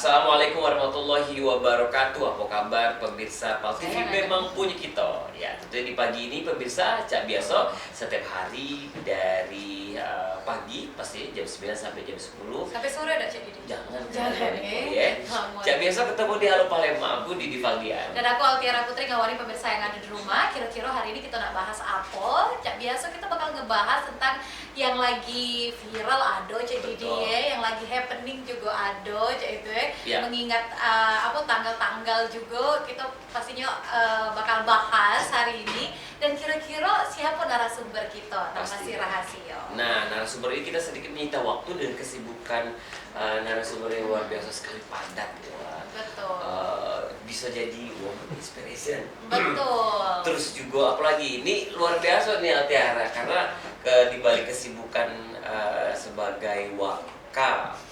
Assalamualaikum warahmatullahi wabarakatuh. Apa kabar pemirsa Pal TV? Memang punya kita. Ya, tentunya di pagi ini pemirsa Cak Biaso setiap hari dari pagi pasti jam 9 sampai jam 10. Sampai sore ada Cak Didi? Jangan ya. Cak Biaso ketemu di Halo Palembang, aku Didi Valdian. Dan aku Altiara Putri ngawari pemirsa yang ada di rumah. Kira-kira hari ini kita nak bahas apa? Cak Biaso kita bakal ngebahas tentang yang lagi viral ado Cak Didi ya, yang lagi happening juga ado Cak itu ya. Mengingat tanggal-tanggal juga kita pastinya bakal bahas hari ini. Dan kira-kira siapa narasumber kita? Masih rahasia. Nah, narasumber ini kita sedikit menyita waktu dan kesibukan narasumber yang luar biasa sekali, padat ya. Betul. Bisa jadi woman inspiration. Betul. Terus juga apalagi ini luar biasa nih Altiara, karena di balik kesibukan sebagai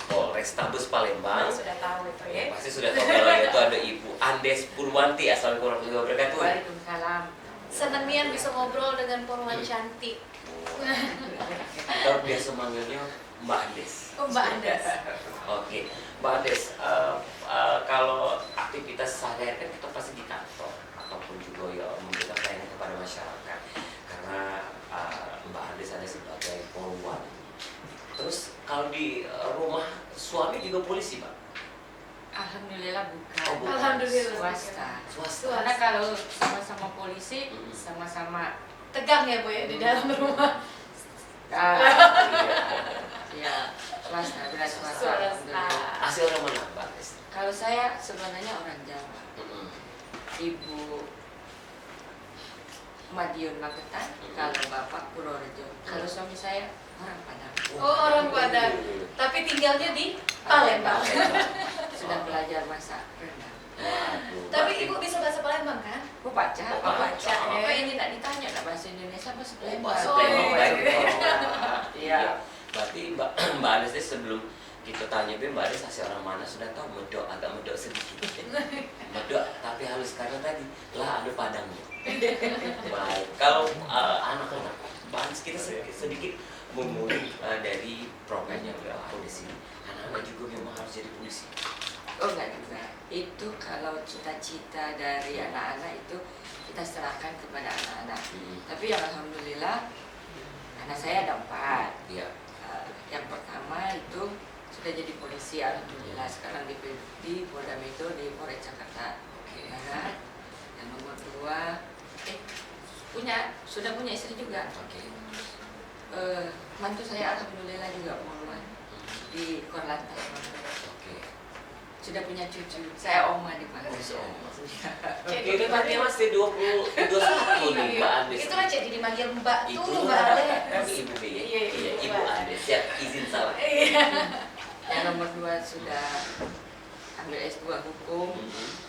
Polrestabes Palembang, sudah tahu itu ya. Pasti sudah tahu kalau itu ada Ibu Andes Purwanti. Assalamualaikum warahmatullahi wabarakatuh. Waalaikumsalam. Senang nian bisa ngobrol dengan perempuan cantik. Kita biasa manggilnya Mbak Andes. Oh, Mbak Andes. Oke, Mbak Andes, kalau aktivitas sehari-hari kan kita pasti di kantor ataupun juga ya memberikan pelayanan kepada masyarakat. Karena Mbak Andes ada sebagai polwan. Terus kalau di rumah suami juga polisi, Pak? Alhamdulillah bukan. Oh, bukan. Alhamdulillah. Swasta. Karena kalau sama-sama polisi, sama-sama Tegang ya Bu ya di dalam rumah. ya swasta, benar swasta. Alhamdulillah. Asli orang mana, Mbak Andes? Kalau saya sebenarnya orang Jawa. Ibu Madiun Magetan, kalau bapak Purworejo. Kalau suami saya orang Padang. Oh, orang Padang. Tapi tinggalnya di Palembang. Sudah belajar masak rendang. Tapi Ibu bisa bahasa Palembang kan? Oh, baca. Oh, baca. Apa ini tak ditanya tak bahasa Indonesia bahasa Palembang? Bahasa Oh, Palembang. Iya. Berarti Mbak Andes ini sebelum kita tanya Mbak Andes asli orang mana sudah tahu, agak medok sedikit. Medok tapi halus karena tadi lah ada Padangnya. Baik. Kalau anak-anak, Mbak Andes kita sedikit mengulik dari programnya aku di sini. Anak-anak juga memang harus jadi polisi. Oh enggak juga. Itu kalau cita-cita dari anak-anak itu kita serahkan kepada anak-anak. Tapi yang alhamdulillah anak saya ada 4. Iya. Yang pertama itu sudah jadi polisi alhamdulillah. Sekarang di Polda Metro di Polres Jakarta Barat. Yang nomor 2 sudah punya istri juga. Mantu saya alhamdulillah juga polwan di Korlantas. Sudah punya cucu. Saya oma dipanggil. Jadi berarti masih 21 nih Mbak Andes. Itu lah jadi dimanggil Mbak tuh Itu Mbak Andes. Ibu B ya? Iya, Ibu Andes. Ya, izin salah. Yang nomor 2 sudah ambil S2 hukum,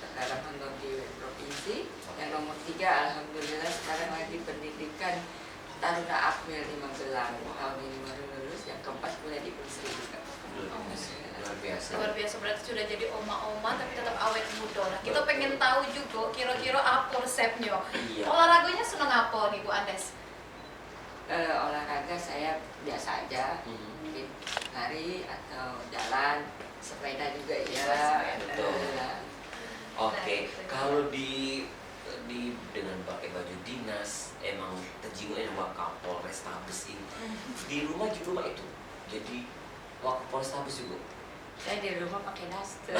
sekarang kantor di provinsi. Yang nomor 3 alhamdulillah sekarang lagi pendidikan Taruna Akmil di Magelang, tahun ini baru lulus. Yang keempat kuliah di Unsri juga. Luar biasa. Luar biasa, berarti sudah jadi oma-oma tapi tetap awet muda. Nah, kita pengen tahu juga kira-kira apa resepnya. Iya. Olahraganya seneng apa nih Bu Andes? Olahraga saya biasa aja, mungkin lari atau jalan, sepeda juga ya. Betul. Oke, kalau di dengan pakai baju dinas emang terjinguknya Polrestabes ini. Di rumah itu. Jadi Polrestabes juga. Saya di rumah pakai daster.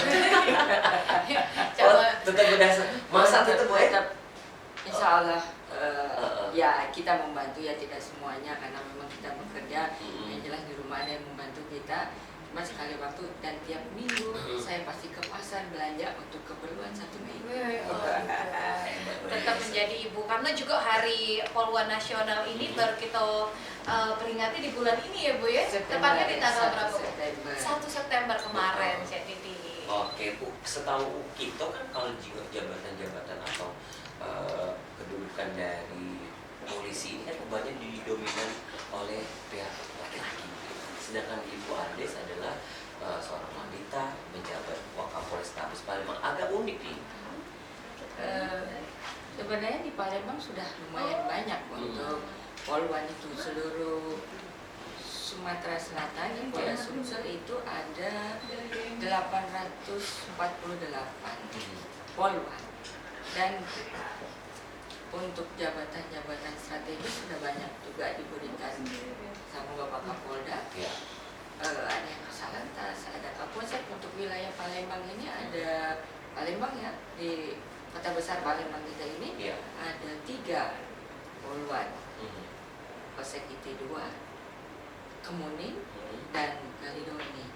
Tetap berdasar. Masa tetap Insya Allah ya kita membantu ya, tidak semuanya karena memang kita bekerja. Yang jelas di rumah ada yang membantu kita. Cuma sekali waktu dan tiap minggu saya pasti ke pasar belanja untuk keperluan 1 minggu. Tetap menjadi ibu, karena juga Hari Polwan Nasional ini baru kita peringati di bulan ini ya Bu ya. Tepatnya di tanggal berapa? 1 September kemarin jadi di. Oke Bu, setahu kita kan kalau jabatan-jabatan atau kedudukan dari polisi ini kan banyak didominan oleh pihak laki-laki. Sedangkan Ibu Andes adalah seorang wanita menjabat Wakapolrestabes Palembang. Agak unik nih. Sebenarnya di Palembang sudah lumayan banyak untuk polwan itu seluruh Sumatera Selatan di Polda Sumsel itu ada 848 poluan, dan untuk jabatan-jabatan strategis sudah banyak juga diberikan sama Bapak Kapolda. Ya. Ada yang Kasalantas, ada Kapolsek. Untuk wilayah Palembang ini ada Palembang ya, di kota besar Palembang kita ini Ya. ada 3 poluan, Polsek IT 2, Kemuning, dan Kalidoni.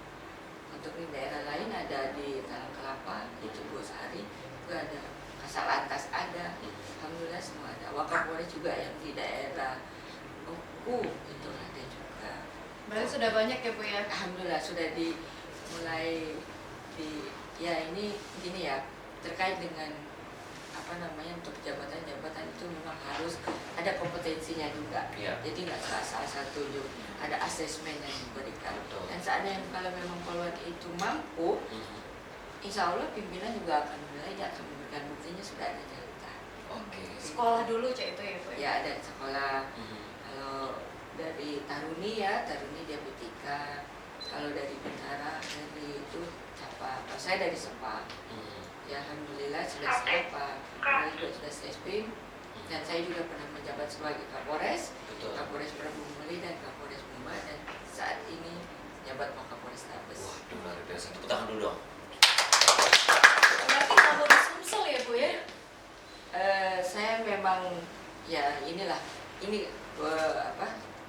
Untuk di daerah lain ada di Talang Kelapa, di Tugosari, itu ada Kasalantas ada. Alhamdulillah semua ada. Wakapolres juga yang di daerah Oku itu ada juga. Berarti sudah banyak ya Bu ya? Alhamdulillah sudah mulai ya ini gini ya, terkait dengan apa namanya, untuk jabatan-jabatan itu memang harus ada kompetensinya juga. Ya. Jadi nggak salah satu juga, ada asesmen yang diberikan. Betul. Dan seandainya kalau memang poluan itu mampu, insya Allah pimpinan juga akan menilai, dia akan memberikan buktinya sudah ada data. Oke. Sekolah dulu Cek itu ya Bu ya? Ya ada sekolah. Kalau dari Taruni ya, Taruni dia B3. Kalau dari Bintara, dari itu apa? Saya dari Sepa. Ya alhamdulillah sudah Sepa. Kemudian juga sudah SPM. Dan saya juga pernah menjabat sebagai Kapolres, Betul. Kapolres Prabu Muli dan Kapolres Mumba, dan saat ini jabat Wakapolres Tabes. Wah, luar biasa. Tepuk tangan dulu dong. Berarti Kapolda Sumsel ya Bu ya? Saya memang ya inilah ini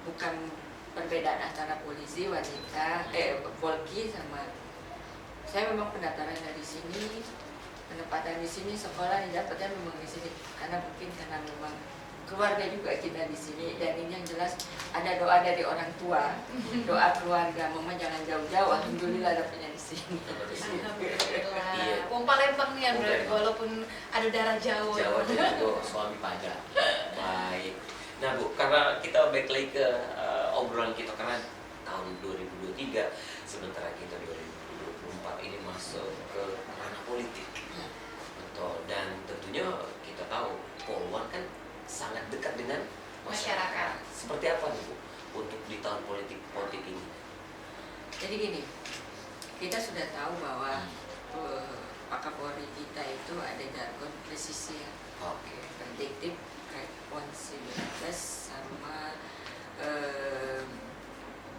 bukan perbedaan antara polisi wanita polki sama saya. Memang pendaftaran dari sini, penempatan di sini, sekolah dapatnya memang di sini karena memang keluarga juga kita di sini. Dan ini yang jelas ada doa dari orang tua, doa keluarga, mama jangan jauh-jauh. Alhamdulillah dapatnya di sini. Alhamdulillah. Iya. Wong Palembang nih ya berarti, walaupun ada darah Jawa. Jawa itu suami pajak. Baik. Nah Bu, karena kita balik lagi ke obrolan kita, karena tahun 2023 sementara kita 2024 ini masuk ke ranah politik. Betul. Dan tentunya kita tahu poluan kan sangat dekat dengan masyarakat. Seperti apa nih Bu untuk di tahun politik ini? Jadi gini, kita sudah tahu bahwa Pak Kapolri kita itu ada jargon presisi ya. Oke. Prediktif, responsibilitas, sama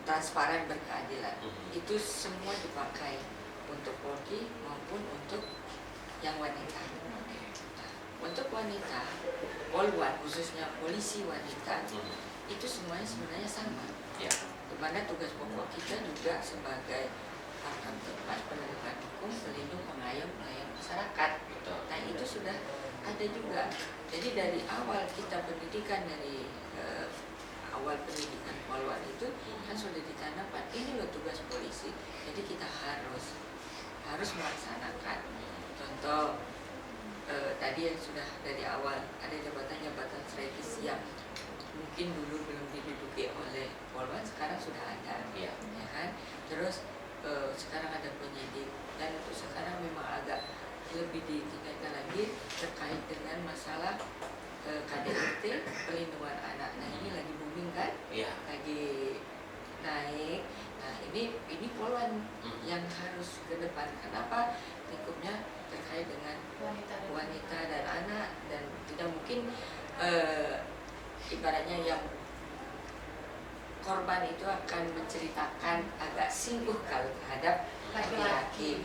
transparan, berkeadilan. Itu semua dipakai untuk Polri maupun untuk yang wanita. Untuk wanita, poluan khususnya polisi wanita, itu semuanya sebenarnya sama. Ya. Dimana tugas pokok kita juga sebagai pangkat tepat penegak hukum, pelindung, pengayom, pelayan masyarakat. Betul. Nah itu sudah ada juga. Jadi dari awal kita pendidikan, dari awal pendidikan poluan itu kan sudah ditanamkan, ini loh tugas polisi. Jadi kita harus melaksanakan. Contoh tadi yang sudah dari awal ada jabatan-jabatan strategis yang mungkin dulu belum diduduki oleh poluan, sekarang sudah ada. Iya. Ya kan? Terus sekarang ada penyidik, dan untuk sekarang memang agak lebih ditingkatkan lagi terkait dengan masalah KDRT, perlindungan anak. Nah ini lagi booming kan, Iya. lagi naik. Nah ini poluan yang harus ke depan. Kenapa? Lingkupnya terkait dengan wanita dan anak, dan tidak mungkin ibaratnya yang korban itu akan menceritakan agak singgung kalau terhadap laki-laki.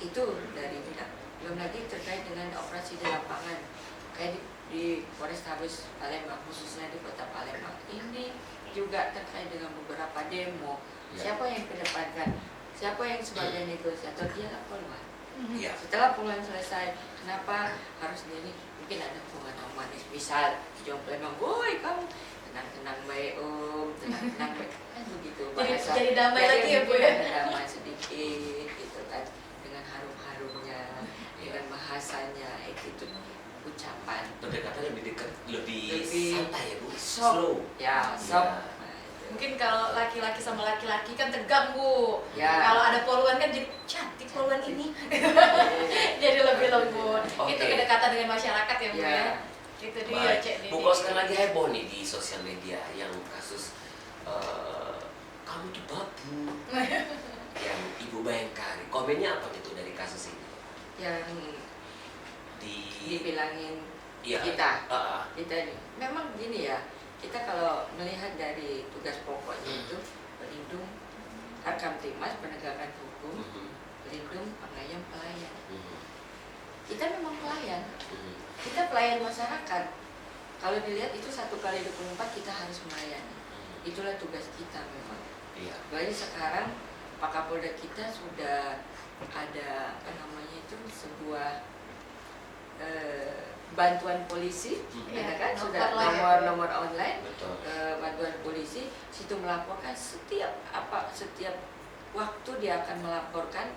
Itu dari tidak. Belum lagi terkait dengan operasi di lapangan, kayak di Polres Tabes Palembang, khususnya di Kota Palembang ini juga terkait dengan beberapa demo. Ya. Siapa yang kedepankan? Siapa yang sebagai negosiator? Dia poluan. Iya. Setelah poluan selesai, kenapa harus ini? Mungkin ada hubungan manis, misal Jom Palembang, woi kamu tenang-tenang baik tenang-tenang baik, kan begitu bahasa. Jadi damai lagi ya Bu ya? Ada damai sedikit gitu kan, dengan harum-harumnya, dengan bahasanya, itu ucapan. Pendekatannya lebih dekat, lebih santai ya Bu. Slow. Ya, soft. Ya. Nah, itu. Mungkin kalau laki-laki sama laki-laki kan tegang Bu. Ya. Kalau ada poluan kan jadi cantik poluan ini. Jadi lebih lembut. Oke. Itu kedekatan dengan masyarakat ya Bu Ya. ya. Itu dia Baik. Cek Bu, Didi. kalau sekarang lagi heboh nih di sosial media yang kasus kamu tuh babu. Yang Ibu Bayangkari, komennya apa gitu dari kasus ini? Yang dibilangin Iya, kita ini memang gini ya, kita kalau melihat dari tugas pokoknya itu pelindung Kamtibmas, penegakan hukum, pelindung, pengayom, pelayan. Kita memang pelayan, kita pelayan masyarakat. Kalau dilihat itu 1x24 kita harus melayani, itulah tugas kita memang. Iya. Apalagi sekarang Pak Kapolda kita sudah ada apa namanya itu sebuah bantuan polisi, ya kan, sudah nomor online, bantuan polisi, situ melaporkan setiap waktu dia akan melaporkan,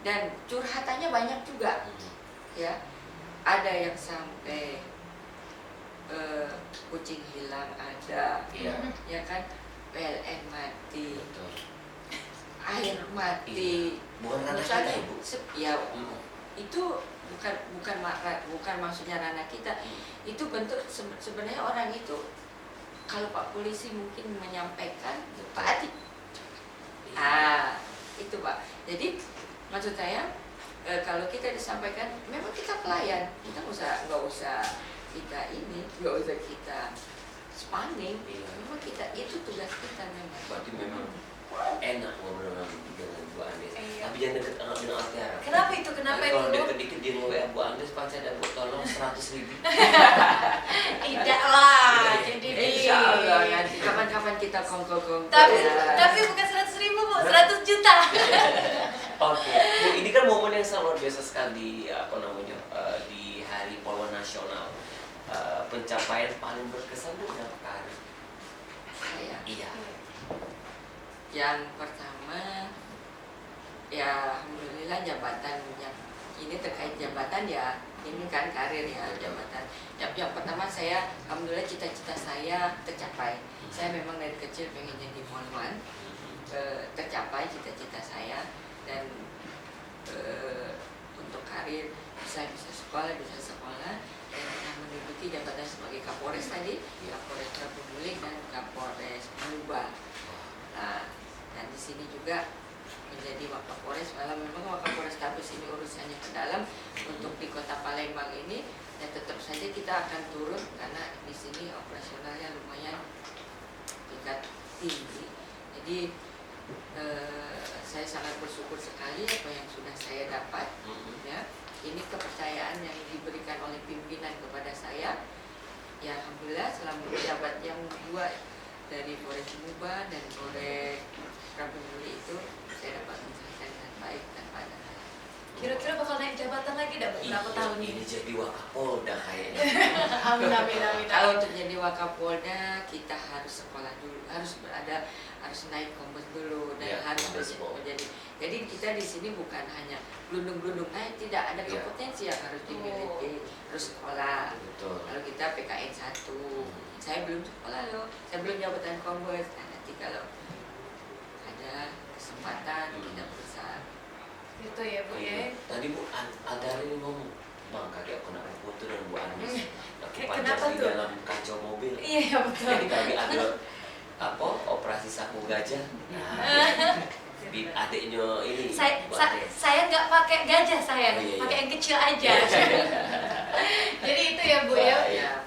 dan curhatannya banyak juga, ya. Ada yang sampai kucing hilang ada, ya kan, PLN mati, air mati, bukan ranah kita, Ibu. Ya, itu bukan maksudnya ranah kita. Itu bentuk sebenarnya orang itu, kalau Pak Polisi mungkin menyampaikan, Pak Adi, itu Pak. Jadi maksud saya, kalau kita disampaikan, memang kita pelayan, kita nggak usah kita spanning, memang kita itu tugas kita memang. Berarti memang enak ngobrol dengan Bu Andes, tapi jangan deket dengan Altiara. Kenapa itu? Kalau deket-deket dia nge-WA Bu Andes, pasti ada Bu tolong 100.000. Tidak lah, jadi Insya Allah nanti kapan-kapan kita kongko-kongko. Tapi bukan 100.000 Bu, 100 juta. Oke, Bu, ini kan momen yang sangat luar biasa sekali, di Hari Polwan Nasional. Pencapaian paling berkesan Bu dalam karir saya. Iya. Yang pertama, ya alhamdulillah jabatan yang ini terkait jabatan ya, ini kan karir ya, jabatan. Yang pertama saya, alhamdulillah cita-cita saya tercapai. Saya memang dari kecil pengen jadi polwan, tercapai cita-cita saya, dan untuk karir bisa sekolah, dan menduduki jabatan sebagai Kapolres tadi, Kapolres Trabunguling dan Kapolres Muba. Nah, dan di sini juga menjadi Wakapolres, malah memang Wakapolres Tabes ini urusannya ke dalam. Untuk di Kota Palembang ini, dan tetap saja kita akan turun karena di sini operasionalnya lumayan tingkat tinggi. Jadi saya sangat bersyukur sekali apa yang sudah saya dapat, ya. Ini kepercayaan yang diberikan oleh pimpinan kepada saya. Ya alhamdulillah selama menjabat yang dua dari Polres Muba dan Polres Trabunguling itu saya dapat menyelesaikan dengan baik tanpa ada hal. Kira-kira bakal naik jabatan lagi berapa tahun ini? Ini jadi Wakapolda kayaknya. Amin. Kalau untuk jadi Wakapolda kita harus sekolah dulu, harus naik kombes dulu, dan harus menjadi. Jadi kita di sini bukan hanya gelundung-gelundung naik, tidak ada kompetensi yang harus dimiliki, harus sekolah. Kalau kita PKN 1, saya belum sekolah loh, saya belum jabatan kombes. Nah, nanti kalau ada kesempatan kita berusaha. Itu ya Bu ya. Tadi Bu Aldari ini ngomong, Bang, kaki aku nak foto dengan Bu Andes. Aku Kenapa panjang di tuh? dalam kancau mobil. Iya betul. Jadi kami ada operasi sapu gajah. Adiknya ini. Saya nggak pakai gajah, saya iya. pakai yang kecil aja. Jadi itu ya Bu ya.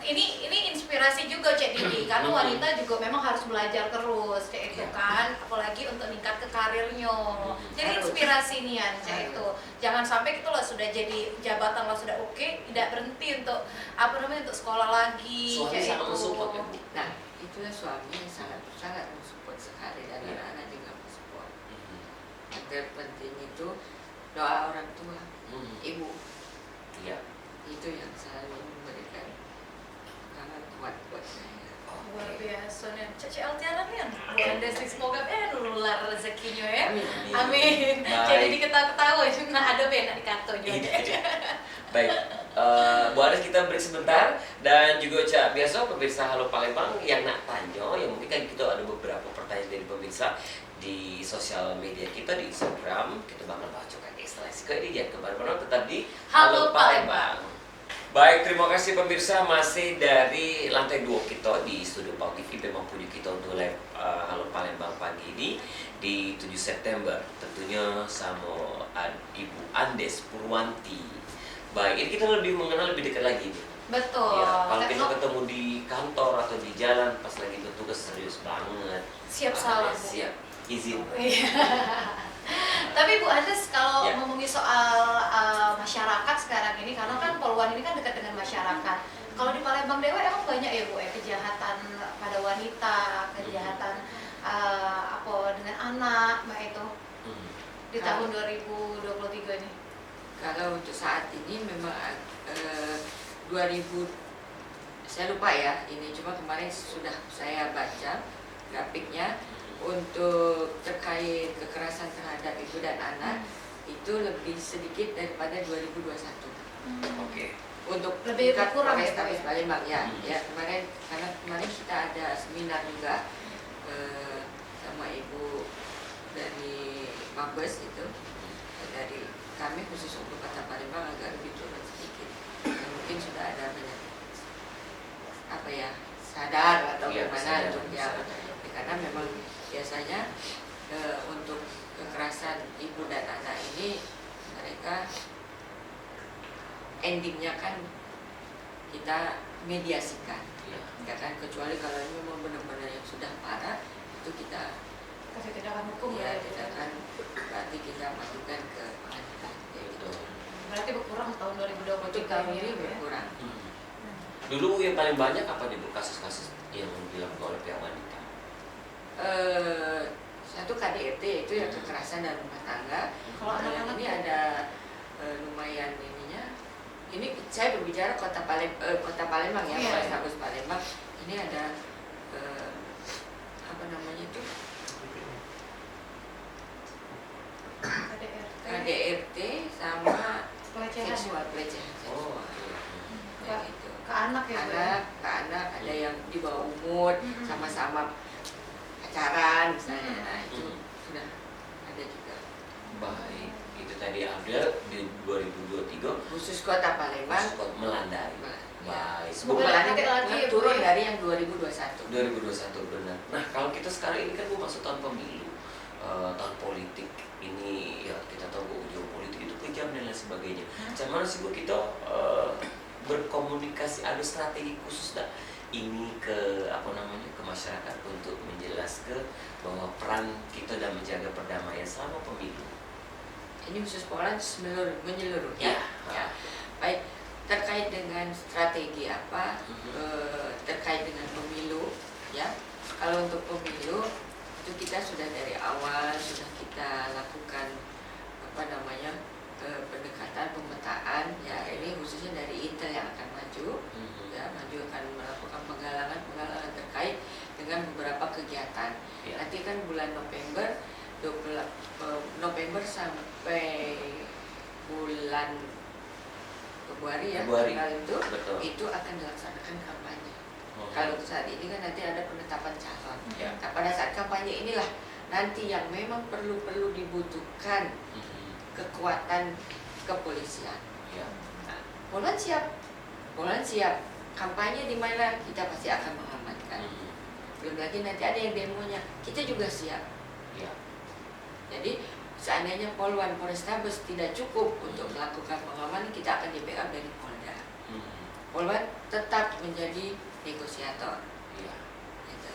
Ini inspirasi juga Cek Didi, karena wanita juga memang harus belajar terus kayak itu kan, apalagi untuk meningkat ke karirnya. Jadi inspirasi nian Cek itu. Jangan sampai kita loh sudah jadi jabatan lo sudah oke, tidak berhenti untuk untuk sekolah lagi. Suami sangat mensupport ya Bu. Nah, itulah suami yang sangat mensupport sekali, dan anak-anak juga mensupport. Yang terpenting itu doa orang tua, ibu. Iya. Itu yang selalu memberikan semangat kuat buat saya. Luar biasa nih, Cece Altiara nih, Bu Andes, semoga nular rezekinya ya. Amin. Jadi diketawa-ketawa, cuma ada benar dikato juga. Baik, Bu Andes kita break sebentar, dan juga Cak biasa pemirsa Halo Palembang yang nak tanya, yang mungkin kan kita ada beberapa pertanyaan dari pemirsa di sosial media kita di Instagram, kita bakal bacakan ekstra ke ini ya, kemana-mana tetap di Halo Palembang. Baik, terima kasih pemirsa, masih dari lantai 2 kita di Studio Pau TV. Memang puji kita untuk live Halo Palembang pagi ini di 7 September. Tentunya sama Ibu Andes Purwanti. Baik, ini kita lebih mengenal lebih dekat lagi nih. Betul. Ya, kalau kita Karena ketemu di kantor atau di jalan pas lagi bertugas serius banget. siap salah, Bu. Siap, izin. Iya. Tapi Bu Andes, kalau Ya. ngomongin soal masyarakat sekarang ini, karena kan Poluan ini kan dekat dengan masyarakat. Kalau di Palembang Dewa emang banyak ya Bu ya kejahatan pada wanita, kejahatan apa dengan anak, Mbak itu di tahun 2023 ini. Kalau untuk saat ini memang 2000, saya lupa ya ini, cuma kemarin sudah saya baca grafiknya untuk terkait kekerasan terhadap ibu dan anak itu lebih sedikit daripada 2021. Oke. Untuk Lebih tingkat berkurang ya, Polrestabes Pak, ya? Palembang ya, ya karena kemarin kita ada seminar juga sama ibu dari Mabes itu, dari kami khusus untuk Kota Palembang agak lebih turun sedikit. Dan mungkin sudah ada banyak apa ya sadar atau Iya, gimana sadar, untuk ya, sadar. karena memang biasanya untuk kekerasan ibu dan anak ini mereka endingnya kan kita mediasikan, Ya. ya kan, kecuali kalau ini memang benar-benar yang sudah parah itu kita Kasih tindakan hukum ya ya. kita kan berarti kita masukkan ke pengadilan kayak gitu. Berarti berkurang tahun 2023 Untuk tahun ini ya. berkurang. Dulu yang paling banyak apa nih Bu kasus-kasus yang dilakukan oleh pihak wanita? Satu KDRT itu yang kekerasan dalam rumah tangga. Kalau Yang anak-anak ini ada lumayan ininya. Ini saya berbicara Kota Palembang ya, Iya, Polrestabes Palembang. Ini ada apa namanya itu KDRT sama pelecehan seksual pelecehan seksual. Ke- Gitu. ke anak ya Bu ya? Ke anak ada yang di bawah umur sama-sama pacaran misalnya, nah itu sudah ada juga. Baik, itu tadi ada di 2023 Khusus Kota Palembang Scott melandai. ya. Baik, Semoga Bu, nanti lagi ya, Bu, turun ya. dari yang 2021. 2021 benar. Nah, kalau kita sekarang ini kan Bu masuk tahun pemilu, tahun politik ini ya kita tahu Bu ujung politik itu kejam dan lain sebagainya. Macam mana sih Bu kita berkomunikasi, ada strategi khusus tak ini ke apa namanya ke masyarakat untuk menjelaskan bahwa peran kita dalam menjaga perdamaian selama pemilu. Ini khusus Poland menyeluruh Ya. ya. Baik, terkait dengan strategi apa, terkait dengan pemilu ya. Kalau untuk pemilu itu kita sudah dari awal sudah kita lakukan apa namanya pendekatan pemetaan ya, ini khususnya dari Intel yang akan maju ya, maju akan melakukan penggalangan terkait dengan beberapa kegiatan. Ya. Nanti kan bulan November 20 November sampai bulan Februari ya, Februari. tanggal Betul. itu akan dilaksanakan kampanye. Oh. Kalau saat ini kan nanti ada penetapan calon. Ya. Nah, pada saat kampanye inilah nanti yang memang perlu dibutuhkan kekuatan kepolisian. Ya. Nah, Poland siap. Kampanye di mana kita pasti akan mengamankan. Belum lagi nanti ada yang demonya, kita juga siap. Ya. Jadi seandainya Polrestabes tidak cukup untuk melakukan pengamanan, kita akan di backup dari Polda. Polda tetap menjadi negosiator. Ya. Gitu.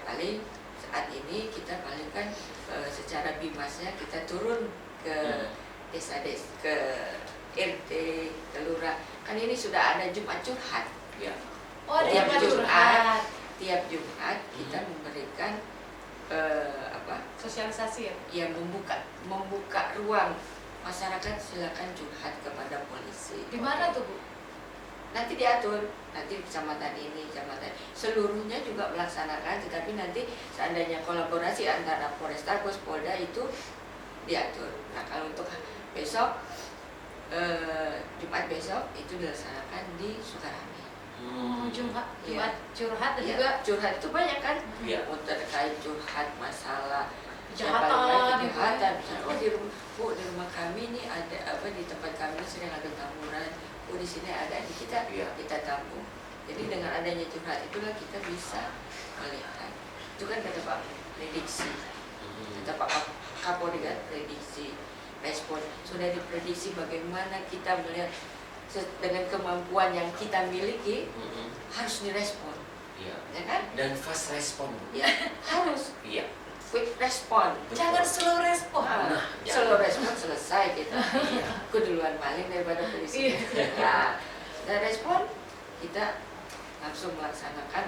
Paling saat ini kita palingkan secara bimasnya kita turun ke desa-desa, ke RT, ke lurah. Kan ini sudah ada Jumat curhat. Ya. Oh, ada Tiap yang Jumat. curhat. Tiap Jumat kita memberikan Sosialisasi ya. yang membuka ruang masyarakat, silakan curhat kepada polisi. Di mana tuh Bu? Nanti diatur, nanti kecamatan ini, kecamatan seluruhnya juga melaksanakan, tetapi nanti seandainya kolaborasi antara Polrestabes, Polda itu diatur. Nah, kalau untuk besok Jumat besok itu dilaksanakan di Sukarame. Jumat Iya. curhat dan Ya, juga curhat itu banyak kan? Iya. Terkait curhat masalah Kejahatan, yang paling banyak gitu. kejahatan. Misalnya, oh di rumah kami ini ada apa, di tempat kami sering ada tawuran. di sini ada di kita, Iya. kita tampung. Jadi dengan adanya curhat itulah kita bisa melihat. Itu kan kata Pak prediksi, kata Pak Kapolri kan prediksi, respon. Sudah diprediksi bagaimana kita melihat dengan kemampuan yang kita miliki harus direspon, Iya. ya kan? Dan fast respon. Ya harus Iya. quick respon. Jangan slow respon. Nah, slow respon selesai kita. Aku duluan maling daripada polisi. Ya, dan respon kita langsung melaksanakan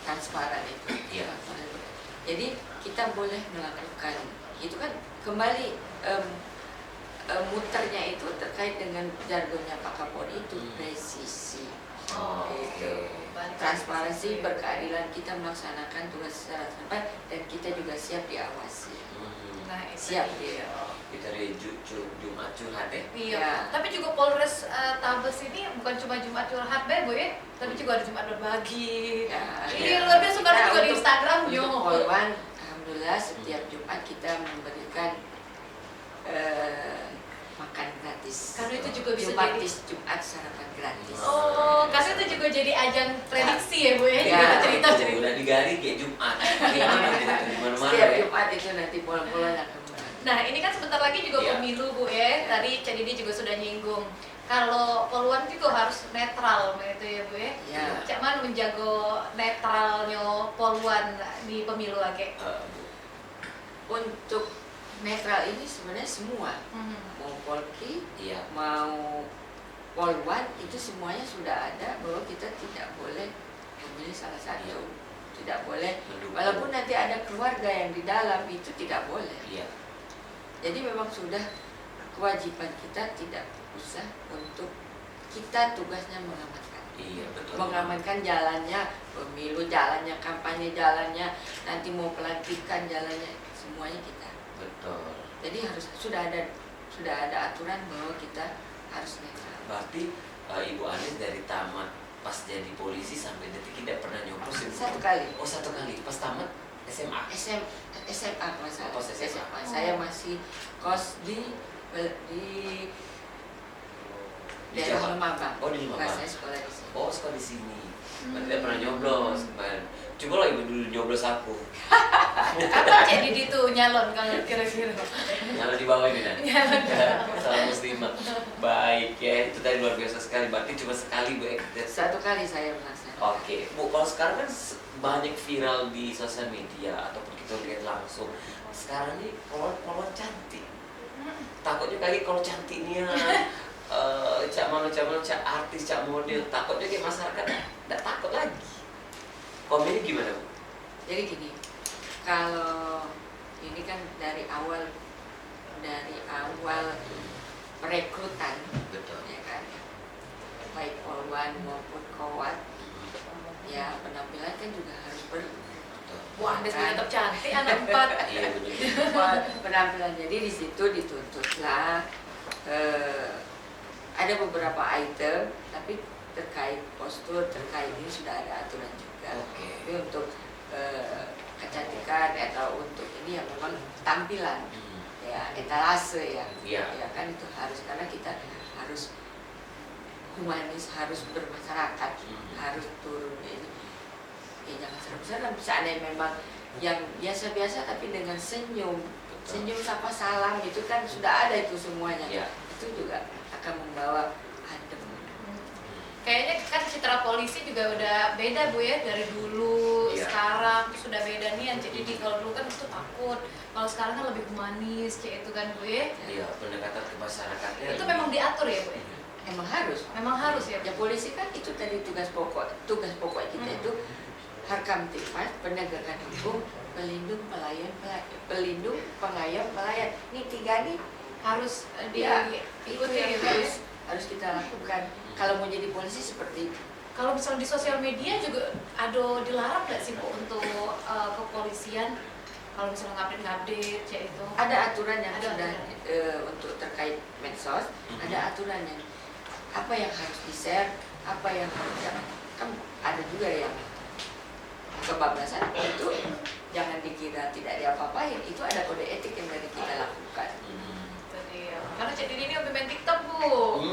transparan itu. Iya. Jadi kita boleh melakukan itu kan kembali muternya itu terkait dengan jargonnya Pak Kapolri itu presisi. Oh, Gitu. balik Transparansi, lagi. berkeadilan, kita melaksanakan tugas secara transparan dan kita juga siap diawasi. Nah, itu Siap dia. Kita dari Jumat curhat ya. Iya, Ya. tapi juga Polres Tabes ini bukan cuma Jumat curhat Bu ya, tapi juga ada Jumat berbagi. Ya, Iya, luar biasa karena Kita juga di untuk- Instagram yo. Untuk Polwan, alhamdulillah setiap Jumat kita memberikan makan gratis. Karena itu juga bisa Jumat, jadi Jumat sarapan gratis. Oh, karena itu juga jadi ajang prediksi ya Bu ya, Ya. juga cerita-cerita. Udah digali kayak Jumat. Gimana gitu di mana-mana Setiap ya. Jumat itu nanti pola-pola akan berani. Nah, ini kan sebentar lagi juga Iya. pemilu Bu ya. Tadi Cak Didi juga sudah nyinggung. Kalau Poluan juga harus netral gitu ya Bu ya. Ya. Cak Man menjaga netralnya Poluan di pemilu lagi. Untuk netral ini sebenarnya semua, mau Polki, Iya. mau Polwan, itu semuanya sudah ada bahwa kita tidak boleh memilih salah satu. Iya. Tidak boleh, Mendukung. walaupun nanti ada keluarga yang di dalam itu tidak boleh. Iya. Jadi memang sudah kewajiban kita tidak usah untuk kita tugasnya mengamankan. Iya, betul. Mengamankan jalannya pemilu, jalannya kampanye, jalannya nanti mau pelantikan, jalannya semuanya kita. Betul. Jadi harus sudah ada aturan bahwa kita harus netral. Berarti Ibu Anis dari tamat pas jadi polisi sampai detik ini tidak pernah nyoblos ya, Bu? Satu kali Oh, satu kali. Pas tamat SMA. SMA kalau salah. Kos SMA. Saya masih kos di daerah Jawa. Lemabang. Oh, di Lemabang. Nah, saya sekolah di sini. Oh, sekolah di sini. Berarti tidak pernah nyoblos kemarin. Coba lah Ibu dulu nyoblos aku. Apa Cak Didi tuh nyalon kalau kira-kira? Nyala di bawah ini kan. Nyalon. Salam muslimah. Baik ya, itu tadi luar biasa sekali. Berarti cuma sekali Bu Ekta. Satu kali saya melaksanakan. Oke, Bu, kalau sekarang kan banyak viral di sosial media ataupun kita lihat langsung. Sekarang nih polwan cantik. Takutnya kali kalau cantiknya cak mana, cak artis, cak model, takutnya kayak masyarakat nggak takut lagi. Komennya gimana Bu? Jadi gini, kalau ini kan dari awal perekrutan, Betul. ya kan, baik polwan maupun kowat, ya penampilan kan juga harus Betul. Wah, Anda sudah tetap cantik anak 4. Iya benar. penampilan. Jadi di situ dituntutlah ada beberapa item, tapi terkait postur, terkait ini sudah ada aturan juga. Oke. Tapi untuk kecantikan atau untuk ini yang memang tampilan, ya etalase ya, Iya. ya kan itu harus, karena kita harus humanis, harus bermasyarakat, harus turun ini. Ya jangan serem-serem, seandainya memang yang biasa-biasa tapi dengan senyum, senyum sapa salam itu kan sudah ada itu semuanya. Iya. Itu juga akan membawa adem. Kayaknya kan citra polisi juga udah beda Bu ya, dari dulu Iya. sekarang tuh sudah beda nih. Jadi kalau dulu kan itu takut, kalau sekarang kan lebih humanis kayak itu kan Bu ya. Iya, pendekatan ke masyarakatnya. Itu memang diatur ya Bu ya? Emang harus. Memang harus ya Bu? Ya polisi kan itu tadi tugas pokok kita itu Harkamtipmas, penegakan hukum, pelindung pengayom pelayan. Ini tiga nih Harus ya, diikuti yang ya Bu ya? harus kita lakukan. Kalau mau jadi polisi seperti itu. Kalau misalnya di sosial media juga ada dilarang nggak sih Bu untuk kepolisian? Kalau misalnya ngupdate kayak itu? Ada aturan yang Ada sudah aturan. untuk terkait medsos, ada aturannya. Apa yang harus di-share, apa yang harus jangan. Kan ada juga yang kebablasan itu jangan dikira tidak diapa-apain. Itu ada kode etik yang dari kita lakukan. Tadi ya. Karena Cak Didi ini hobi main TikTok Bu. Bu.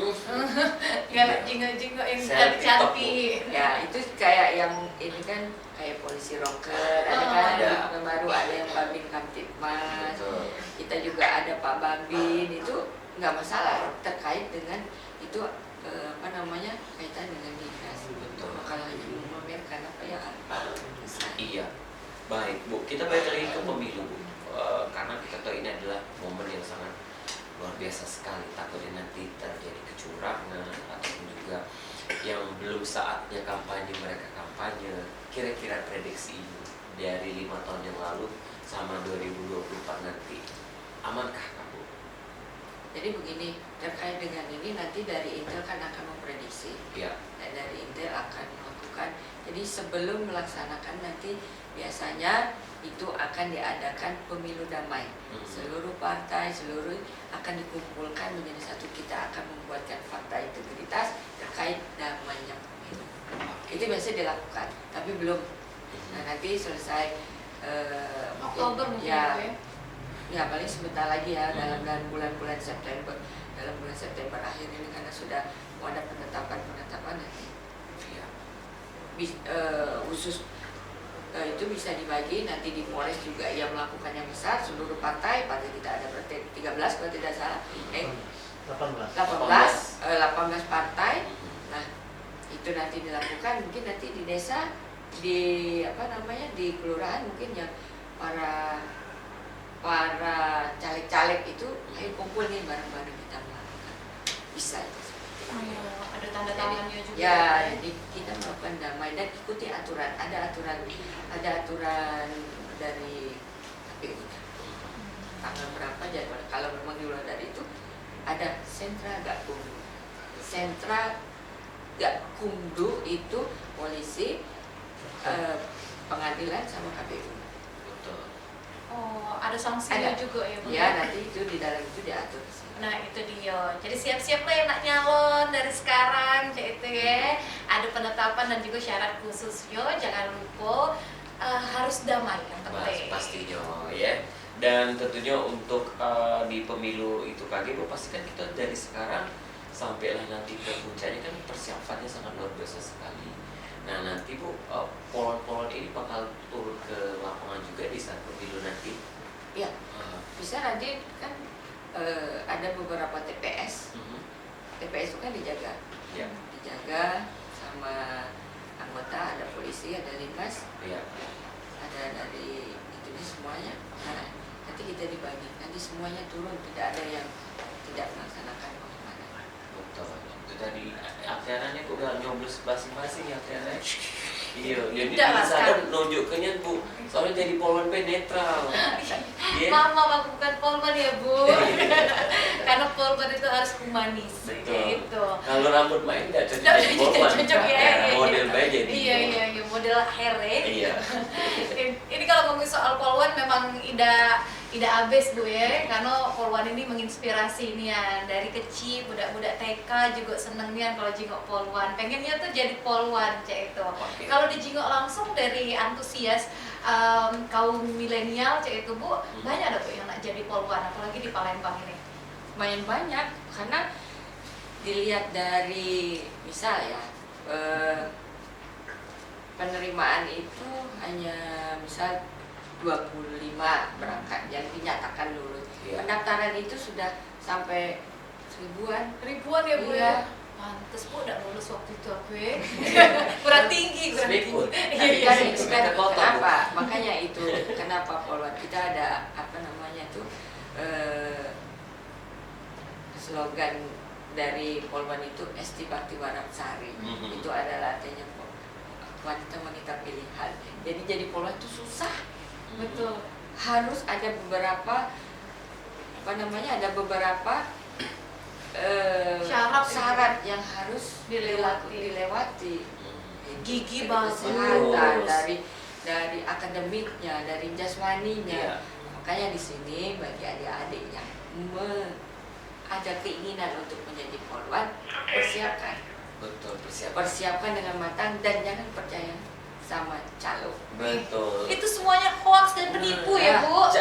Nggak jingok-jingok yang Selfie cantik. Ya itu kayak yang ini kan kayak polisi rocker, ada kan ada. yang baru ada yang Babin Kamtipmas, Betul. kita juga ada Pak Babin, itu nggak masalah terkait dengan itu apa namanya kaitan dengan dinas. Betul. Kalau hanya memamerkan apa ya bisa. Iya. Baik Bu, kita balik lagi ke pemilu Bu. Karena kita tahu ini adalah momen yang sangat luar biasa sekali. Takutnya nanti terjadi kecurangan ataupun juga yang belum saatnya kampanye mereka kampanye. Kira-kira prediksi Ibu dari 5 tahun yang lalu sama 2024 nanti, amankah kamu? Jadi begini, terkait dengan ini nanti dari Intel kan akan memprediksi, Ya. dan dari Intel akan melakukan. Jadi sebelum melaksanakan nanti biasanya itu akan diadakan pemilu damai. Seluruh partai, seluruh akan dikumpulkan menjadi satu. Kita akan membuatkan fakta integritas terkait damainya pemilu. Itu biasa dilakukan, tapi belum. Nah nanti selesai Oktober mungkin ya, ya. ya paling sebentar lagi ya dalam bulan-bulan September, dalam bulan September akhir ini karena sudah mau ada penetapan nanti. Ya. Khusus itu bisa dibagi nanti di Polres juga yang melakukannya besar seluruh partai kita ada berarti 13 kalau tidak salah 18. 18 partai. Nah itu nanti dilakukan mungkin nanti di desa di apa namanya di kelurahan mungkin yang para caleg-caleg itu ayo kumpul nih bareng-bareng kita melakukan bisa itu seperti itu. Ada tanda tangannya juga. Ya, jadi kita melakukan damai dan ikuti aturan. Ada aturan dari KPU. Tanggal berapa jadwal? Kalau memang di luar dari itu ada sentra gakumdu. Sentra gakumdu itu polisi, pengadilan sama KPU. Betul. Oh, ada sanksinya Ada. juga ya Bu. Ya, nanti itu di dalam itu diatur. Nah itu dia, jadi siap-siap lah yang nak nyalon dari sekarang cek itu ya. Ada penetapan dan juga syarat khusus yo, jangan lupa harus damai yang penting. Pastinya ya. Dan tentunya untuk di pemilu itu KG Bu, pastikan kita dari sekarang sampailah nanti ke puncaknya kan persiapannya sangat luar biasa sekali. Nah nanti Bu, polon-polon ini bakal turun ke lapangan juga di saat pemilu nanti. Ya, bisa nanti kan ada beberapa TPS. TPS itu kan dijaga. Ya. Dijaga sama anggota, ada polisi, ada linmas, Ya. ada dari itu semuanya. Nah, nanti kita dibagi, nanti semuanya turun, tidak ada yang tidak melaksanakan pengamanan. Betul. Itu tadi acaranya kok udah nyoblos masing-masing ya acaranya. Iya, jadi Tidak lah, bisa sekarang. nunjukkannya Bu. Soalnya jadi polon netral. Iya. Mama aku bukan polman ya Bu. Karena polman itu harus humanis. Betul. Gitu. Kalau rambut main tidak cocok Tidak jadi polwan. cocok ya. Model baik jadi. Iya, model hair ya. Iya. Ini kalau ngomongin soal polwan memang tidak abis Bu ya, karena polwan ini menginspirasi nih ya. Dari kecil budak-budak TK juga seneng nih kalau jingok polwan, pengennya tuh jadi polwan cek itu. Oke. Kalau dijingok langsung dari antusias kaum milenial cek itu Bu, banyak ada Bu yang nak jadi polwan, apalagi di Palembang ini. Lumayan banyak, karena dilihat dari misal ya penerimaan itu hanya misal 25 berangkat yang dinyatakan lulus. Iya. Pendaftaran itu sudah sampai ribuan. Ribuan ya Bu Iya. ya. Pantes Bu udah lulus waktu itu aku ya. kurang tinggi. Speedboat. Tapi kan itu kan Sepeda kota, Bu. kenapa? Makanya itu kenapa polwan kita ada apa namanya tuh slogan dari polwan itu Esti Bakti Warapsari. Itu adalah artinya wanita-wanita pilihan. Jadi polwan itu susah. Betul. Harus ada beberapa ada beberapa syarat yang harus dilewati. Gigi Kesehatan, bagus. dari akademiknya, dari jasmaninya. Iya. Makanya di sini bagi adik-adik yang ada keinginan untuk menjadi polwan, persiapkan. Betul, persiapan. Persiapkan dengan matang dan jangan percaya sama calo. Betul. Itu semuanya hoax dan penipu ya Bu.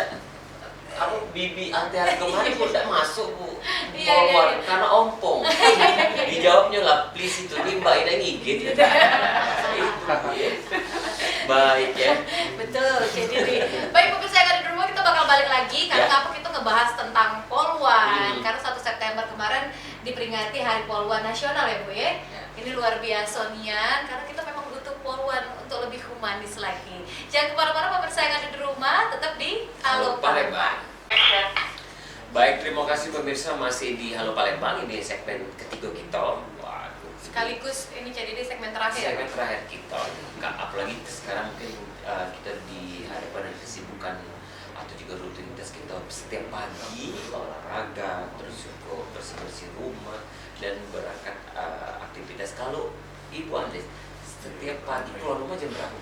Aku bibi antiara kemarin kok tidak masuk Bu. Iya, Polwan iya. karena ompong. jawabnya lah, please itu nih Mbak Ida ngigit. Baik ya. Betul, jadi baik pemirsa yang ada di rumah, kita bakal balik lagi karena Ya. Ngapuk itu ngebahas tentang poluan. Karena 1 September kemarin diperingati Hari Poluan Nasional ya Bu ya. Ini luar biasa Nian, karena kita memang butuh poluan untuk lebih humanis lagi. Jangan kemana-mana pemirsa yang ada di rumah, tetap di Halo Palembang. Baik, terima kasih pemirsa masih di Halo Palembang, ini segmen ketiga kita. Waduh. Sekaligus ini jadi di segmen terakhir. Segmen terakhir kita. Nggak, apalagi sekarang mungkin kita dihadapkan dengan kesibukan atau juga rutinitas kita setiap pagi olahraga, terus juga bersih-bersih rumah dan berangkat aktivitas. Kalau Ibu Andes setiap pagi keluar rumah jam berapa?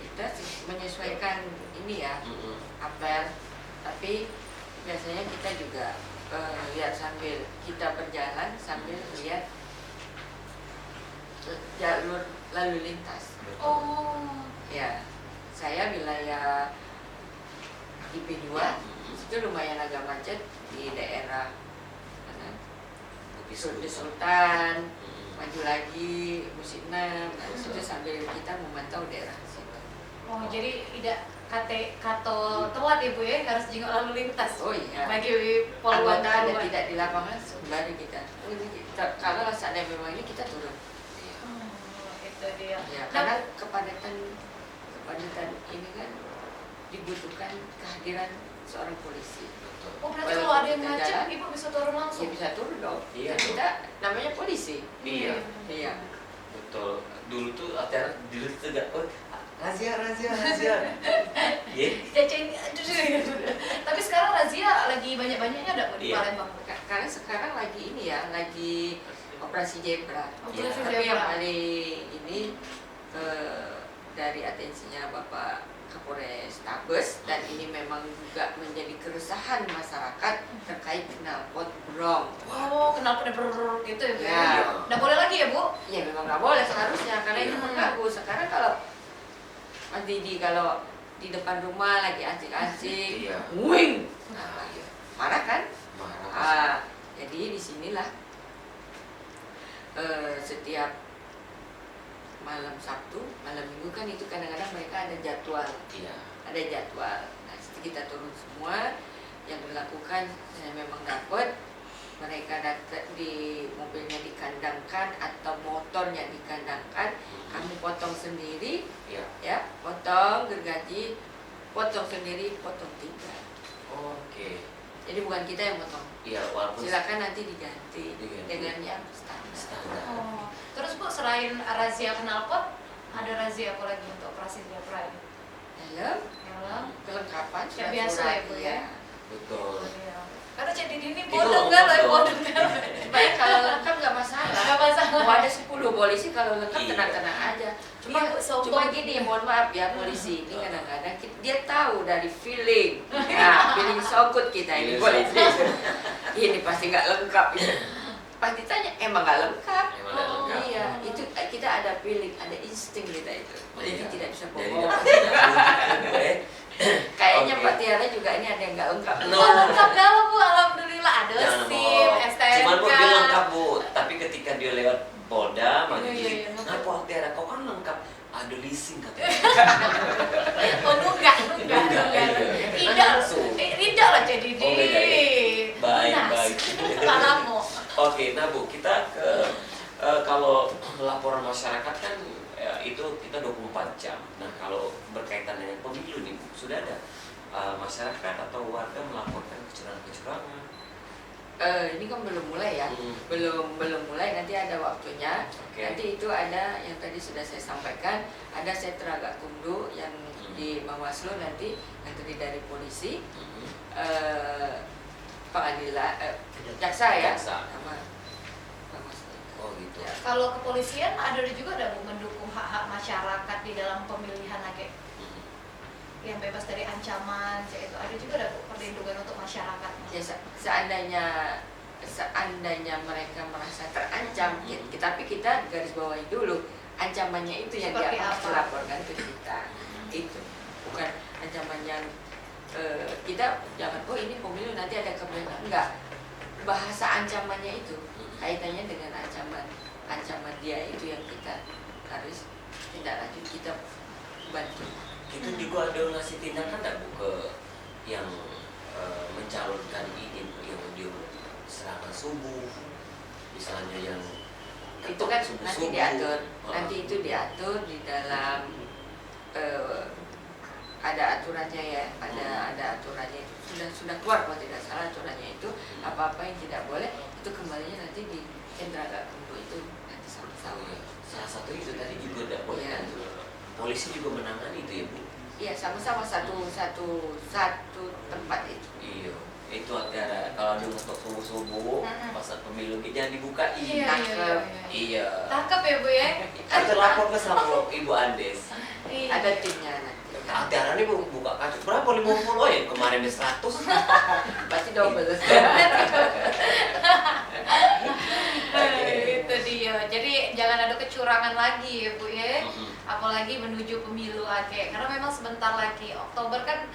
Kita menyesuaikan ini ya, apel, tapi biasanya kita juga lihat sambil kita berjalan sambil lihat jalur lalu lintas. Oh. Ya, saya wilayah di B2 itu lumayan agak macet di daerah mana? Sudi Sultan, maju lagi Musik 6, nah, itu sambil kita memantau daerah situ. Oh, jadi tidak kato telat ya Bu ya, harus jenguk lalu lintas. Oh iya. Bagi poluan Anggota ada poluan. tidak di lapangan sembari kita. Kalau seandainya memang ini kita turun. Itu dia. Ya, Nah, karena kepadatan ini kan dibutuhkan kehadiran seorang polisi. oh berarti Walaupun kalau ada yang kita macet, jalan, Ibu bisa turun Ya langsung? bisa turun dong. Iya. Kita namanya polisi. Iya. Iya. Betul. Dulu tuh acara dulu tuh gak, oh, razia. Iya. Cacing, aduh. Tapi sekarang razia lagi banyak-banyaknya ada Bu di Iya. Palembang. Karena sekarang lagi ini ya, lagi operasi zebra. Operasi Tapi yang zebra. paling ini dari atensinya Bapak Kapolres Tabes, dan ini memang juga menjadi keresahan masyarakat terkait knalpot brong. Oh, kenal pada gitu ya Bu? Ya. Nggak boleh lagi ya Bu? Ya memang nggak boleh seharusnya karena itu mengganggu. Sekarang kalau Mas Didi kalau di depan rumah lagi asik-asik, Iya. wing, Nah, iya. marah kan? Marah. Jadi disinilah setiap malam Sabtu, malam Minggu kan itu kadang-kadang mereka ada jadwal, Iya. Nah, kita turun semua yang dilakukan. Saya memang dapat mereka datang di mobilnya dikandangkan atau motornya dikandangkan, kami potong sendiri, Iya. ya, potong gergaji, potong sendiri, potong 3. Oke. Jadi bukan kita yang potong. Iya, walaupun Silakan nanti diganti Diganti. dengan yang standar. standar. Oh. Terus Bu, selain razia knalpot, ada razia apa lagi untuk operasi zebra ini? Helm, Helm. kelengkapan Kayak biasa ya, Bu, ya? Betul. Iya. Karena Cik Didi ini Itu bodoh nggak loh, lengkap bodoh dong. nggak? Baik kalau lengkap nggak masalah. Nggak masalah. Mau ada 10 polisi kalau lengkap Iya. tenang-tenang aja. Cuma Iya, Bu, sombong. cuma gini, mohon maaf ya, polisi ini kadang-kadang dia tahu dari feeling. Nah, feeling so good kita ini Feeling so polisi. Ini pasti nggak lengkap ini. Pasti tanya, emang nggak lengkap? Emang nggak lengkap. Iya, itu kita ada feeling, ada insting kita itu. Jadi Iya. tidak bisa Jadi bohong. nggak bisa. Kayaknya Oke. Mbak Tiara juga ini ada yang nggak lengkap. No. Oh, lengkap galau Bu, alhamdulillah ada Jangan SIM, bohong. STNK. Cuman Bu dia lengkap Bu, tapi ketika dia lewat Polda, manggil Iya, diri, iya, lengkap. ngapa Tiara, kau kan lengkap, ada leasing katanya. Oh, nunggak. Nunggak, iya. Tidak, Langsung. tidak lah Cik Didi. Oh, beda ya? Baik, Nas. baik. Palamu. Oke, nah Bu, kita ke kalau laporan masyarakat kan itu kita 24 jam. Nah, kalau berkaitan dengan pemilu nih Bu, sudah ada masyarakat atau warga melaporkan kecurangan-kecurangan? Ini kan belum mulai ya. belum mulai, nanti ada waktunya. Oke. Nanti itu ada yang tadi sudah saya sampaikan, ada Sentra Gakumdu yang di Bawaslu nanti yang terdiri dari polisi, pengadilan, jaksa ya, Jaksa. sama Bawaslu. Oh gitu. Ya. Kalau kepolisian ada juga ada Bu mendukung hak-hak masyarakat di dalam pemilihan lagi yang bebas dari ancaman, itu ada juga ada Bu perlindungan untuk masyarakat. Ya, seandainya mereka merasa terancam, tapi kita garis bawahi dulu ancamannya itu yang Seperti dia harus apa? dilaporkan ke kita. Itu bukan ancaman yang kita jangan, oh ini pemilu nanti ada kebenaran, enggak. bahasa ancamannya itu kaitannya dengan ancaman dia itu yang kita harus tindak lanjut, kita bantu. Itu juga ada ngasih tindakan nggak Bu ke yang mencalonkan ini Bu, yang dia serangan subuh misalnya, yang Itu kan subuh-subuh. nanti diatur, nanti itu diatur di dalam ada aturannya ya, ada aturannya itu sudah keluar kalau tidak salah aturannya itu, apa-apa yang tidak boleh itu kembalinya nanti di Kendra Gakumdu itu nanti sama-sama. Salah satu itu tadi juga tidak boleh Iya. kan, polisi juga menangani itu ya Bu. Iya, sama-sama satu tempat itu. Iya, itu antara kalau dia ngetok subuh-subuh pas saat pemilu jangan dibukain. Iya. Iya. Tangkap ya Bu ya. Kita lapor ke sama Ibu Andes. Iya. Ada timnya nanti. Antara ini buka kasus berapa, 50 ya kemarin 100. Pasti double. Itu dia. Jadi jangan ada kecurangan lagi ya Bu ya. Apalagi menuju pemilu akhir. Karena memang sebentar lagi Oktober kan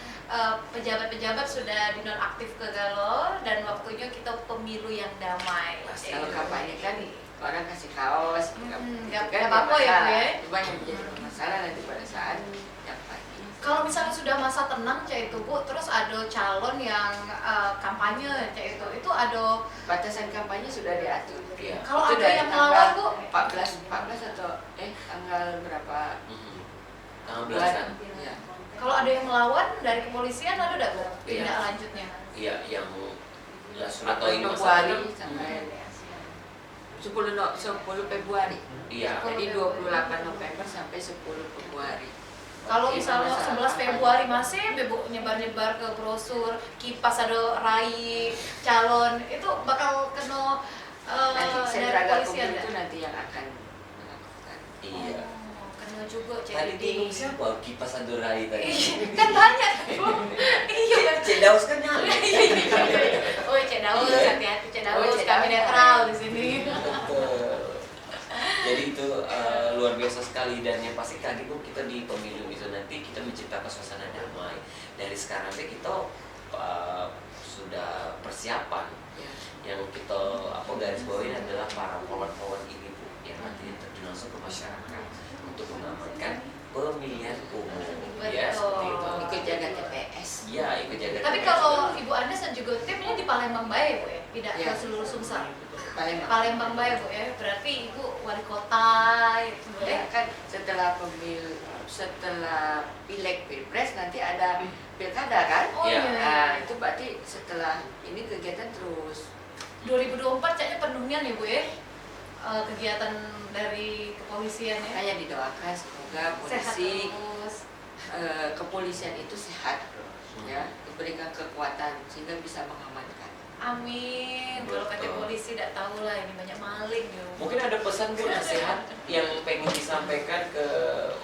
pejabat-pejabat sudah dinonaktif ke Galor dan waktunya kita pemilu yang damai. Pasti. Kalau kampanye kan orang kasih kaos, nggak kan apa-apa ya, Bu ya. Cuma yang menjadi masalah nanti pada saat yang pagi. Kalau misalnya sudah masa tenang Cak itu Bu, terus ada calon yang kampanye Cak itu ada Batasan kampanye sudah diatur. Iya. kalau Itu ada dari yang tanggal melawan Bu, 14 atau tanggal berapa? Tanggal belasan. Ya. kalau ada yang melawan dari kepolisian ada enggak Bu Iya. tindak lanjutnya? Iya, yang sudah tahu ini Februari masalahnya. sampai 10 Februari. Iya. Jadi 28 November sampai 10 Februari. Kalau Itu misalnya masalah 11 Februari masih Bu nyebar-nyebar ke brosur, kipas ada rai calon, itu bakal kena Nanti dari sentra kepolisian Gakumdu itu nggak? nanti yang akan melakukan. Iya. Oh, kena juga Cak Tadi Didi. bingung siapa kipas Adorai tadi. Kan banyak Bu. Iya kan. Cik Daus kan nyali. Oh Cak Daus, Iya. hati-hati Cak Oh, Daus, Cak kami Daus. netral di sini. Betul. Jadi itu luar biasa sekali, dan yang pasti kali Bu kita di pemilu itu nanti kita menciptakan suasana damai. Dari sekarang deh kita sudah persiapan. Ya. Yang kita garis bawahi adalah para pohon-pohon ini Bu, yang nanti terjun langsung ke masyarakat untuk mengamankan pemilihan umum. Ya, seperti itu. Ikut jaga TPS. Iya, ikut jaga. Tapi TPS. kalau Ibu Andes dan juga timnya di Palembang Bae Bu ya, tidak Iya. ke seluruh Sumsel. Palembang. Palembang Bae Bu ya, berarti Ibu wali kota itu Bu Ya, ya. kan setelah pileg pilpres nanti ada pilkada kan? Oh Iya. iya. Nah, itu berarti setelah ini kegiatan terus. 2024 kayaknya penuhnya nih Bu ya, kegiatan dari kepolisian ya. Makanya didoakan semoga Sehat polisi terus. kepolisian itu sehat, ya, diberikan kekuatan sehingga bisa mengamankan. Amin. Kalau kata Betul. polisi tidak tahu lah ini banyak maling ya. Bu. Mungkin ada pesan Bu nasihat yang pengen disampaikan ke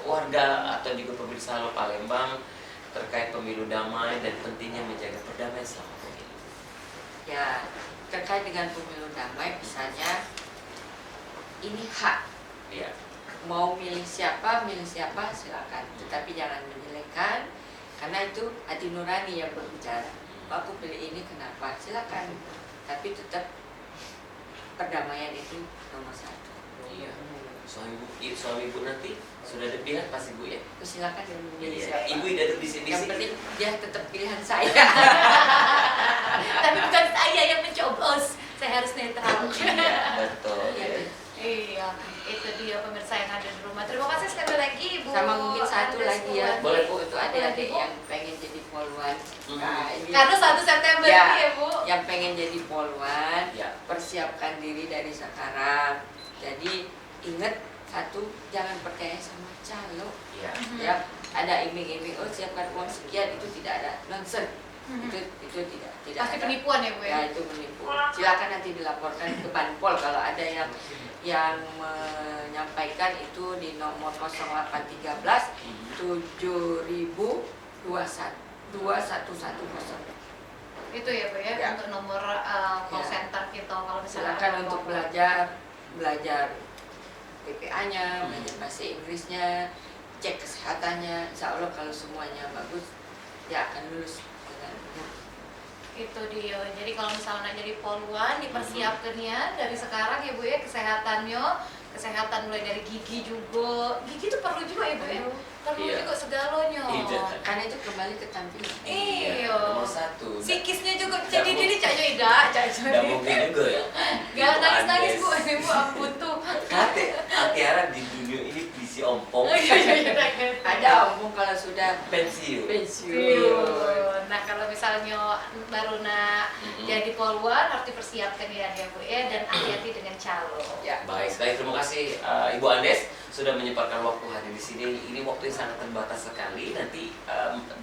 warga atau juga pemirsa Halo Palembang terkait pemilu damai dan pentingnya menjaga perdamaian selama pemilu. Ya, terkait dengan pemilu damai, misalnya ini hak, Iya. mau milih siapa silakan, tetapi jangan menjelekkan karena itu hati nurani yang berbicara. Aku pilih ini kenapa? Silakan, tapi tetap perdamaian itu nomor satu. Iya. Suami ibu nanti sudah ada pilihan pasti Bu ya. Silakan yang memilih Iya. siapa. Ibu tidak di sini. Yang penting dia tetap pilihan saya. Tapi bukan saya yang mencoblos, saya harus netral. Iya, betul. Iya, itu dia pemirsa yang ada di rumah. Terima kasih sekali lagi Bu. Sama mungkin satu Andes lagi ya, Purwadi. Boleh, Bu. itu Apa lagi, adik-adik Bu? yang pengen jadi polwan. Mhm. Nah, ini Karena 1 September Ya. ini ya Bu. yang pengen jadi polwan, Ya. persiapkan diri dari sekarang. Jadi ingat satu, jangan percaya sama calo. Iya. Ya, ada iming-iming, oh siapkan uang sekian, itu tidak ada, nonsen. Mhm. Itu tidak Pasti ada. penipuan ya Bu ya. Ya, itu menipu. Silakan nanti dilaporkan ke Banpol kalau ada yang menyampaikan itu di nomor 0813 7000 2110. Itu ya Bu ya, Ya. untuk nomor call Ya. center kita kalau misalnya Silakan ada untuk apa-apa. belajar PPA-nya, belajar bahasa Inggrisnya, cek kesehatannya. Insya Allah kalau semuanya bagus, dia akan lulus dengan benar. Itu dia. Jadi kalau misalnya nak jadi poluan, dipersiapkan ya dari sekarang ya Bu ya, kesehatan mulai dari gigi juga. Gigi itu perlu juga ya Bu ya. Perlu Iya. juga segalanya. Iya. Karena itu kembali ke tampilan. Iya. Nomor satu. Psikisnya juga Nggak jadi mau- diri Cak Jo tidak, Cak Jo. Nggak mungkin juga ya. Gak Ibu nangis-nangis Bu, Andes. Ibu ampun tuh. Hati harap di dunia ini visi ompong Iya. Ada ompong kalau sudah pensiun. pensiun. Nah kalau misalnya baru nak jadi poluan harus dipersiapkan ya Bu ya, dan hati-hati dengan calo. Ya. Baik, terima kasih Ibu Andes sudah menyempatkan waktu hadir di sini. Ini waktu yang sangat terbatas sekali. Nanti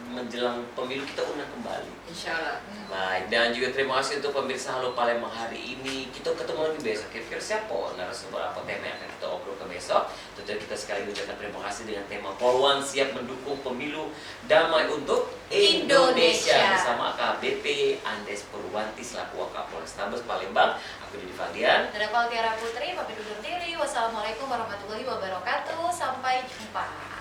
menjelang pemilu kita undang kembali. Insya Allah. Baik, dan juga terima kasih untuk pemirsa Halo Palembang hari ini. Kita ketemu lagi besok. Kira-kira siapa narasumber apa tema yang akan kita obrolkan besok? Tentu kita sekali ucapkan terima kasih dengan tema Poluan siap mendukung pemilu damai untuk Indonesia bersama AKBP Andes Purwanti selaku Wakapolres Tabes Palembang. Aku Didi Fadian. Dan aku Altiara Putri, pamit undur diri. Wassalamualaikum warahmatullahi wabarakatuh. Sampai jumpa.